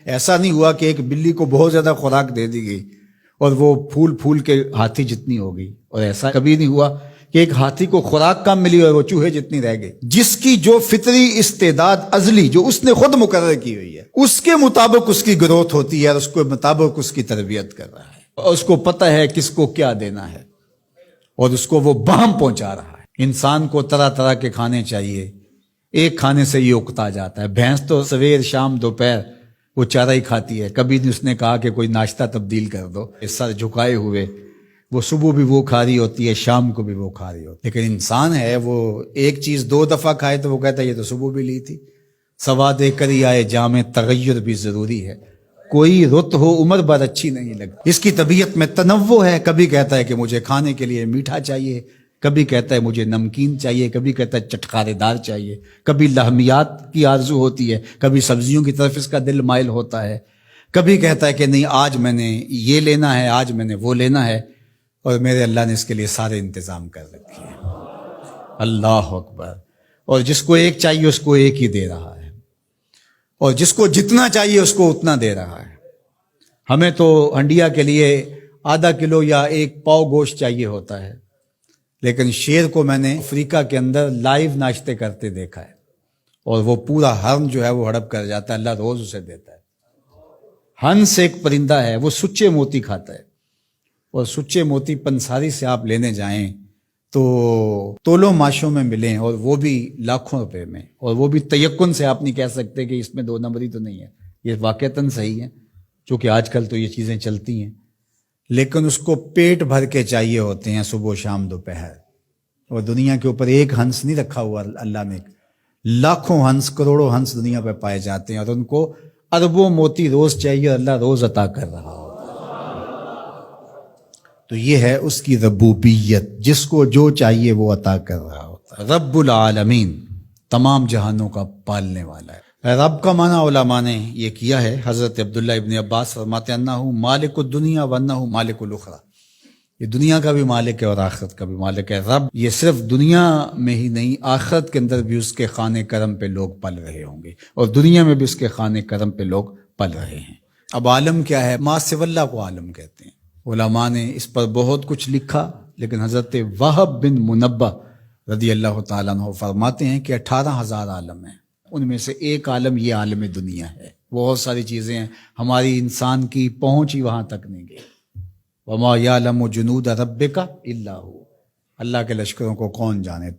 ایسا نہیں ہوا کہ ایک بلی کو بہت زیادہ خوراک دے دی گئی اور وہ پھول پھول کے ہاتھی جتنی ہو گئی، اور ایسا کبھی نہیں ہوا کہ ایک ہاتھی کو خوراک کم ملی اور وہ چوہے جتنی رہ گئی۔ جس کی جو فطری استعداد ازلی جو اس نے خود مقرر کی ہوئی ہے، اس کے مطابق اس کی گروتھ ہوتی ہے اور اس کے مطابق اس کی تربیت کر رہا ہے، اور اس کو پتہ ہے کس کو کیا دینا ہے اور اس کو وہ بہم پہنچا رہا ہے۔ انسان کو طرح طرح کے کھانے چاہیے، ایک کھانے سے یہ اکتا جاتا ہے۔ بھینس تو سویر شام دوپہر وہ چارہ ہی کھاتی ہے، کبھی نہیں اس نے کہا کہ کوئی ناشتہ تبدیل کر دو۔ سر جھکائے ہوئے وہ صبح بھی وہ کھا رہی ہوتی ہے، شام کو بھی وہ کھا رہی ہوتی ہے، لیکن انسان ہے وہ ایک چیز 2 دفعہ کھائے تو وہ کہتا ہے یہ تو صبح بھی لی تھی۔ سواد کر ہی آئے جام تغیر بھی ضروری ہے، کوئی رت ہو عمر بھر اچھی نہیں لگتی۔ اس کی طبیعت میں تنوع ہے، کبھی کہتا ہے کہ مجھے کھانے کے لیے میٹھا چاہیے، کبھی کہتا ہے مجھے نمکین چاہیے، کبھی کہتا ہے چٹخارے دار چاہیے، کبھی لحمیات کی آرزو ہوتی ہے، کبھی سبزیوں کی طرف اس کا دل مائل ہوتا ہے، کبھی کہتا ہے کہ نہیں آج میں نے یہ لینا ہے، آج میں نے وہ لینا ہے، اور میرے اللہ نے اس کے لیے سارے انتظام کر رکھے ہیں۔ اللہ اکبر۔ اور جس کو ایک چاہیے اس کو ایک ہی دے رہا ہے، اور جس کو جتنا چاہیے اس کو اتنا دے رہا ہے۔ ہمیں تو ہنڈیا کے لیے ½ کلو یا 1 پاؤ گوشت چاہیے ہوتا ہے، لیکن شیر کو میں نے افریقہ کے اندر لائیو ناشتے کرتے دیکھا ہے، اور وہ پورا ہرن جو ہے وہ ہڑپ کر جاتا ہے، اللہ روز اسے دیتا ہے۔ ہنس ایک پرندہ ہے، وہ سچے موتی کھاتا ہے، اور سچے موتی پنساری سے آپ لینے جائیں تو تولوں ماشوں میں ملیں، اور وہ بھی لاکھوں روپے میں، اور وہ بھی تیقن سے آپ نہیں کہہ سکتے کہ اس میں 2 نمبری تو نہیں ہے، یہ واقعتاً صحیح ہے، چونکہ آج کل تو یہ چیزیں چلتی ہیں، لیکن اس کو پیٹ بھر کے چاہیے ہوتے ہیں صبح شام دوپہر۔ اور دنیا کے اوپر ایک ہنس نہیں رکھا ہوا اللہ نے، لاکھوں ہنس کروڑوں ہنس دنیا پہ پائے جاتے ہیں، اور ان کو اربوں موتی روز چاہیے، اللہ روز عطا کر رہا ہو۔ تو یہ ہے اس کی ربوبیت، جس کو جو چاہیے وہ عطا کر رہا ہوتا ہے۔ رب العالمین، تمام جہانوں کا پالنے والا ہے۔ رب کا معنی علماء نے یہ کیا ہے، حضرت عبداللہ ابن عباس فرماتے ہیں انہ مالک الدنیا وانہ مالک الاخرى، یہ دنیا کا بھی مالک ہے اور آخرت کا بھی مالک ہے۔ رب یہ صرف دنیا میں ہی نہیں، آخرت کے اندر بھی اس کے خانے کرم پہ لوگ پل رہے ہوں گے، اور دنیا میں بھی اس کے خانے کرم پہ لوگ پل رہے ہیں۔ اب عالم کیا ہے؟ ما سوی اللہ کو عالم کہتے ہیں۔ علماء نے اس پر بہت کچھ لکھا، لیکن حضرت وہب بن منبہ رضی اللہ تعالیٰ عنہ فرماتے ہیں کہ 18,000 عالم ہیں، ان میں سے ایک عالم یہ عالم دنیا ہے۔ بہت ساری چیزیں ہیں، ہماری انسان کی پہنچ ہی وہاں تک نہیں گئی۔ وما یعلم جنود ربک الا هو، اللہ کے لشکروں کو کون جانے؟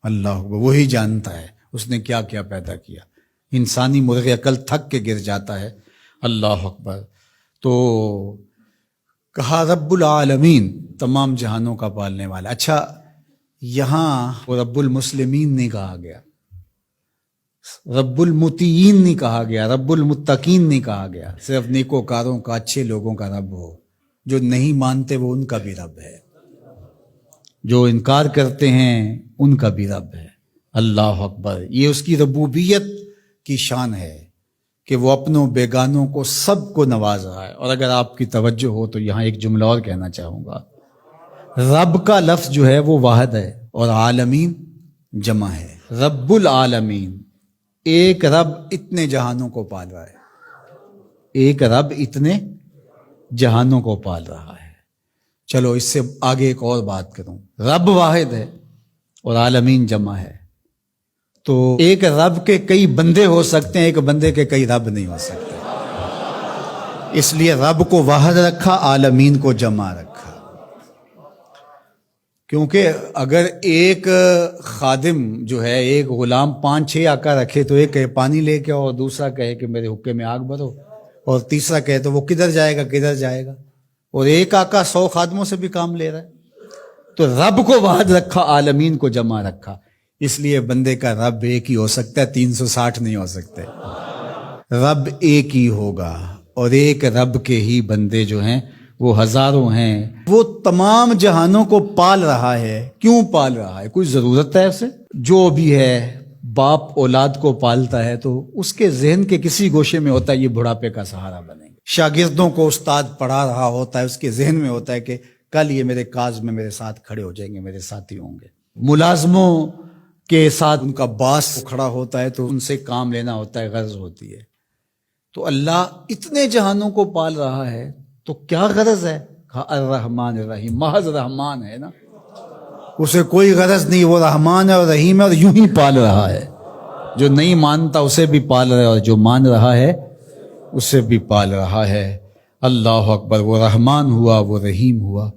اللہ وہی جانتا ہے اس نے کیا کیا پیدا کیا۔ انسانی مرغ عقل تھک کے گر جاتا ہے۔ اللہ اکبر۔ تو کہا رب العالمین، تمام جہانوں کا پالنے والا۔ اچھا، یہاں رب المسلمین نہیں کہا گیا، رب المطیعین نہیں کہا گیا، رب المتقین نہیں کہا گیا۔ صرف نیکوکاروں کا، اچھے لوگوں کا رب ہو، جو نہیں مانتے وہ ان کا بھی رب ہے، جو انکار کرتے ہیں ان کا بھی رب ہے۔ اللہ اکبر۔ یہ اس کی ربوبیت کی شان ہے کہ وہ اپنوں بیگانوں کو سب کو نواز رہا ہے۔ اور اگر آپ کی توجہ ہو تو یہاں ایک جملہ اور کہنا چاہوں گا، رب کا لفظ جو ہے وہ واحد ہے اور عالمین جمع ہے۔ رب العالمین، ایک رب اتنے جہانوں کو پال رہا ہے، ایک رب اتنے جہانوں کو پال رہا ہے۔ چلو اس سے آگے ایک اور بات کروں، رب واحد ہے اور عالمین جمع ہے، تو ایک رب کے کئی بندے ہو سکتے ہیں، ایک بندے کے کئی رب نہیں ہو سکتے۔ اس لیے رب کو واحد رکھا، عالمین کو جمع رکھا، کیونکہ اگر ایک خادم جو ہے، ایک غلام 5-6 آقا رکھے تو ایک کہے پانی لے کے، اور دوسرا کہے کہ میرے حقے میں آگ بھرو، اور تیسرا کہے تو وہ کدھر جائے گا کدھر جائے گا، اور ایک آقا 100 خادموں سے بھی کام لے رہا ہے۔ تو رب کو واحد رکھا، عالمین کو جمع رکھا، اس لیے بندے کا رب ایک ہی ہو سکتا ہے، 360 نہیں ہو سکتے۔ رب ایک ہی ہوگا، اور ایک رب کے ہی بندے جو ہیں وہ ہزاروں ہیں۔ وہ تمام جہانوں کو پال رہا ہے۔ کیوں پال رہا ہے؟ کوئی ضرورت ہے اسے؟ جو بھی ہے، باپ اولاد کو پالتا ہے تو اس کے ذہن کے کسی گوشے میں ہوتا ہے یہ بڑھاپے کا سہارا بنے گا۔ شاگردوں کو استاد پڑھا رہا ہوتا ہے، اس کے ذہن میں ہوتا ہے کہ کل یہ میرے کاز میں میرے ساتھ کھڑے ہو جائیں گے، میرے ساتھی ہوں گے۔ ملازموں کے ساتھ ان کا باس کھڑا ہوتا ہے تو ان سے کام لینا ہوتا ہے، غرض ہوتی ہے۔ تو اللہ اتنے جہانوں کو پال رہا ہے تو کیا غرض ہے؟ کہا الرحمن الرحیم، محض رحمان ہے نا، اسے کوئی غرض نہیں، وہ رحمان ہے اور رحیم ہے اور یوں ہی پال رہا ہے. جو نہیں مانتا اسے بھی پال رہا ہے اور جو مان رہا ہے اسے بھی پال رہا ہے. اللہ اکبر، وہ رحمان ہوا، وہ رحیم ہوا.